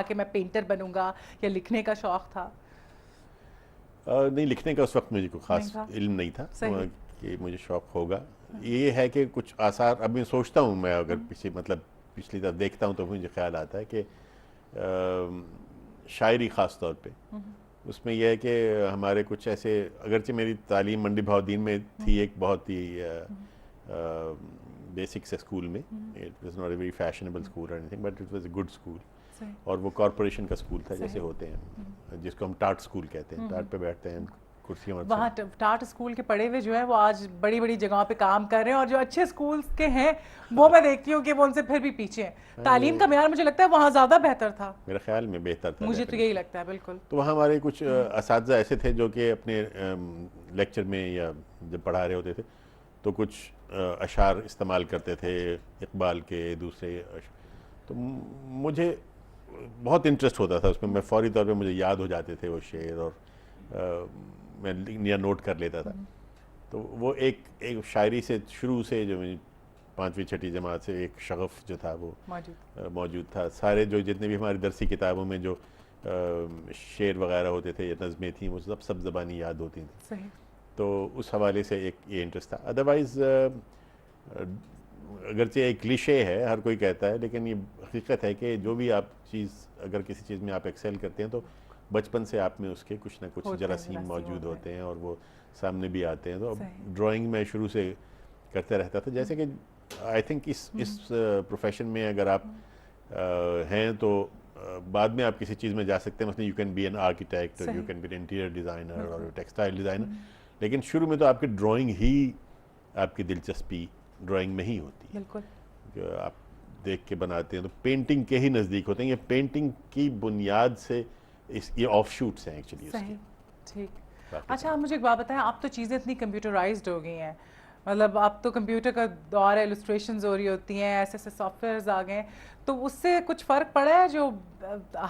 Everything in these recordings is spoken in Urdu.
کہ میں پینٹر بنوں گا یا لکھنے کا شوق تھا؟ نہیں، لکھنے کا اس وقت مجھے کوئی خاص علم نہیں تھا کہ مجھے شوق ہوگا. یہ ہے کہ کچھ آثار اب میں سوچتا ہوں، میں اگر پچھلی طرف دیکھتا ہوں تو مجھے خیال آتا ہے کہ شاعری خاص طور پہ اس میں یہ ہے کہ ہمارے کچھ ایسے، اگرچہ میری تعلیم منڈی بہاؤالدین میں تھی، ایک بہت ہی بیسک سے اسکول میں، it was not a very fashionable school اور anything, but it was a good school. اور وہ کارپوریشن کا اسکول تھا جیسے ہوتے ہیں، جس کو ہم ٹاٹ اسکول کہتے ہیں. ٹاٹ پہ بیٹھتے ہیں کرسیاں. وہاں ٹاٹ اسکول کے پڑھے ہوئے جو ہیں وہ آج بڑی بڑی جگہوں پہ کام کر رہے ہیں، اور جو اچھے اسکولس کے ہیں وہ میں دیکھتی ہوں کہ وہ ان سے پھر بھی پیچھے ہیں. تعلیم کا معیار مجھے لگتا ہے وہاں زیادہ بہتر تھا، میرے خیال میں بہتر تھا. مجھے تو یہی لگتا ہے. بالکل. تو وہاں ہمارے کچھ اساتذہ ایسے تھے جو کہ اپنے لیکچر میں یا جب پڑھا رہے ہوتے تھے تو کچھ اشعار استعمال کرتے تھے، اقبال کے، دوسرے. تو مجھے بہت انٹرسٹ ہوتا تھا اس میں، میں فوری طور پہ مجھے یاد ہو جاتے تھے وہ شعر، اور میں یا نوٹ کر لیتا تھا. تو وہ ایک شاعری سے شروع سے، جو 5ویں 6ٹھی جماعت سے ایک شغف جو تھا وہ موجود تھا. سارے جو جتنے بھی ہماری درسی کتابوں میں جو شعر وغیرہ ہوتے تھے یا نظمیں تھیں، وہ سب زبانی یاد ہوتی تھیں. تو اس حوالے سے ایک یہ انٹرسٹ تھا. ادروائز اگرچہ ایک کلیشے ہے، ہر کوئی کہتا ہے، لیکن یہ حقیقت ہے کہ جو بھی آپ چیز، اگر کسی چیز میں آپ ایکسیل کرتے ہیں تو بچپن سے آپ میں اس کے کچھ نہ کچھ جراثیم موجود ہوتے ہیں اور وہ سامنے بھی آتے ہیں. تو ڈرائنگ میں شروع سے کرتے رہتا تھا. جیسے کہ آئی تھنک اس پروفیشن میں اگر آپ ہیں تو بعد میں آپ کسی چیز میں جا سکتے ہیں. مثلا you can be an architect, you can be an interior designer اور ٹیکسٹائل ڈیزائنر، لیکن شروع میں تو آپ کی ڈرائنگ ہی، آپ کی دلچسپی ڈرائنگ میں ہی ہوتی ہے. بالکل. آپ دیکھ کے بناتے ہیں تو پینٹنگ کے ہی نزدیک ہوتے ہیں. یہ پینٹنگ کی بنیاد سے یہ آف شوٹس ہیں ایکچولی. صحیح. ٹھیک. اچھا، آپ مجھے ایک بات بتائیں، آپ تو چیزیں اتنی کمپیوٹرائزڈ ہو گئی ہیں، مطلب اب تو کمپیوٹر کا دور ہے، السٹریشنز ہو رہی ہوتی ہیں، ایسے ایسے سافٹ ویئرز آ گئے ہیں، تو اس سے کچھ فرق پڑا ہے؟ جو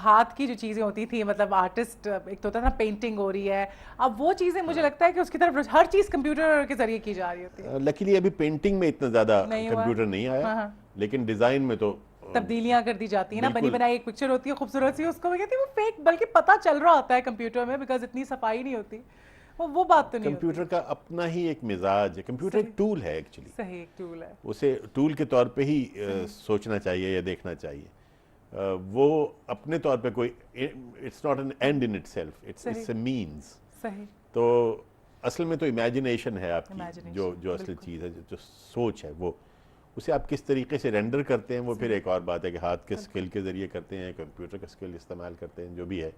ہاتھ کی جو چیزیں ہوتی تھیں، مطلب آرٹسٹ ایک تو ہوتا تھا پینٹنگ ہو رہی ہے، اب وہ چیزیں مجھے لگتا ہے کہ اس کی طرف ہر چیز کمپیوٹر کے ذریعے کی جا رہی ہوتی ہے. لکیلی ابھی پینٹنگ میں اتنا زیادہ کمپیوٹر نہیں آیا، لیکن ڈیزائن میں تو تبدیلیاں کر دی جاتی ہیں نا. بنی بنائی ایک پکچر ہوتی ہے خوبصورت سی، اس کو وہ کہتی ہے وہ فیک، بلکہ پتہ چل رہا ہوتا ہے کمپیوٹر میں، بیکاز اتنی صفائی نہیں ہوتی. وہ بات تو نہیں ہوتی. کمپیوٹر کا اپنا ہی ایک مزاج ہے. کمپیوٹر ایک ٹول ہے ایکچولی. صحیح، ایک ٹول ہے. اسے ٹول کے طور پہ ہی سوچنا چاہیے یا دیکھنا چاہیے. وہ اپنے طور پہ کوئی، it's not an end in itself, it's a means. صحیح. تو اصل میں تو امیجنیشن ہے آپ کی، جو اصل چیز ہے، جو سوچ ہے، وہ اسے آپ کس طریقے سے رینڈر کرتے ہیں وہ پھر ایک اور بات ہے کہ ہاتھ کے اسکل کے ذریعے کرتے ہیں، کمپیوٹر کا اسکل استعمال کرتے ہیں، جو بھی ہے.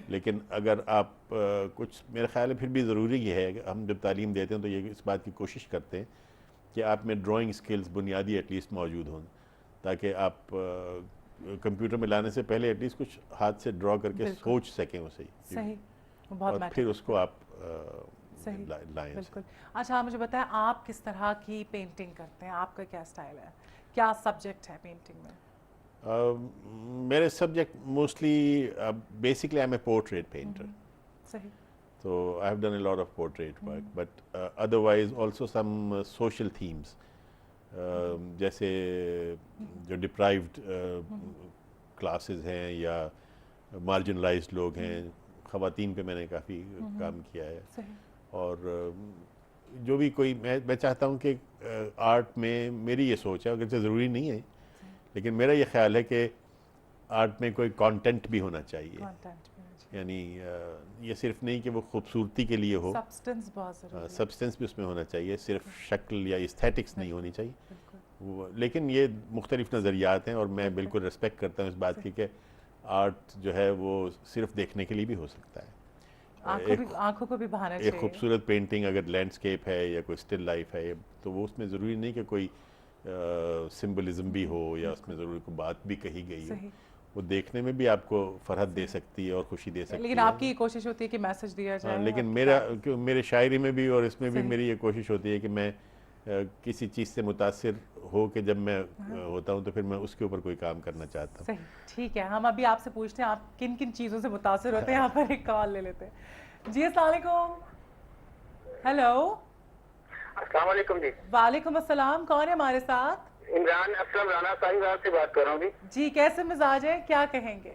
لیکن اگر آپ کچھ، میرا خیال ہے پھر بھی ضروری یہ ہے کہ ہم جب تعلیم دیتے ہیں تو یہ اس بات کی کوشش کرتے ہیں کہ آپ میں ڈرائنگ اسکلز بنیادی ایٹ لیسٹ موجود ہوں، تاکہ آپ کمپیوٹر میں لانے سے پہلے ایٹ لیسٹ کچھ ہاتھ سے ڈرا کر کے سوچ سکیں اسے. صحیح. اور پھر اس کو آپ لائیں. بالکل. اچھا، آپ مجھے بتائیں آپ کس طرح کی پینٹنگ کرتے ہیں؟ آپ کا کیا اسٹائل ہے؟ کیا سبجیکٹ ہے پینٹنگ میں؟ میرے subject mostly basically I am a portrait painter. صحیح. So I have done a lot of portrait work, but otherwise also some social themes. جیسے جو ڈپرائیوڈ کلاسز ہیں یا مارجنلائزڈ لوگ ہیں، خواتین پہ میں نے کافی کام کیا ہے. اور جو بھی کوئی، میں چاہتا ہوں کہ آرٹ میں میری یہ سوچ ہے، اگرچہ ضروری نہیں ہے، لیکن میرا یہ خیال ہے کہ آرٹ میں کوئی کانٹینٹ بھی ہونا چاہیے. یعنی یہ صرف نہیں کہ وہ خوبصورتی کے لیے ہو، سبسٹنس بہت ضروری ہے. سبسٹنس بھی اس میں ہونا چاہیے، صرف شکل یا ایستھیٹکس نہیں ہونی چاہیے. لیکن یہ مختلف نظریات ہیں اور میں بالکل ریسپیکٹ کرتا ہوں اس بات کی کہ آرٹ جو ہے وہ صرف دیکھنے کے لیے بھی ہو سکتا ہے. آنکھوں کو بھی بہانا چاہیے. ایک خوبصورت پینٹنگ اگر لینڈسکیپ ہے یا کوئی اسٹل لائف ہے تو وہ اس میں ضروری نہیں کہ کوئی سمبلزم بھی ہو یا اس میں ضروری کوئی بات بھی کہی گئی ہو. وہ دیکھنے میں بھی آپ کو فرحت دے سکتی ہے اور خوشی دے سکتی ہے. لیکن آپ کی کوشش ہوتی ہے کہ میسج دیا جائے. لیکن میرے شاعری میں بھی اور اس میں بھی میری یہ کوشش ہوتی ہے کہ میں کسی چیز سے متاثر ہو کہ جب میں ہوتا ہوں تو پھر میں اس کے اوپر کوئی کام کرنا چاہتا ہوں. صحیح. ٹھیک ہے، ہم ابھی آپ سے پوچھتے ہیں آپ کن کن چیزوں سے متاثر ہوتے ہیں. یہاں پر ایک کال لے لیتے ہیں. جی السلام علیکم. ہیلو. السلام علیکم. جی وعلیکم السلام. کون ہے ہمارے ساتھ؟ عمران اسلم رانا صاحب سے بات کر رہا ہوں. جی کیسے مزاج ہے، کیا کہیں گے؟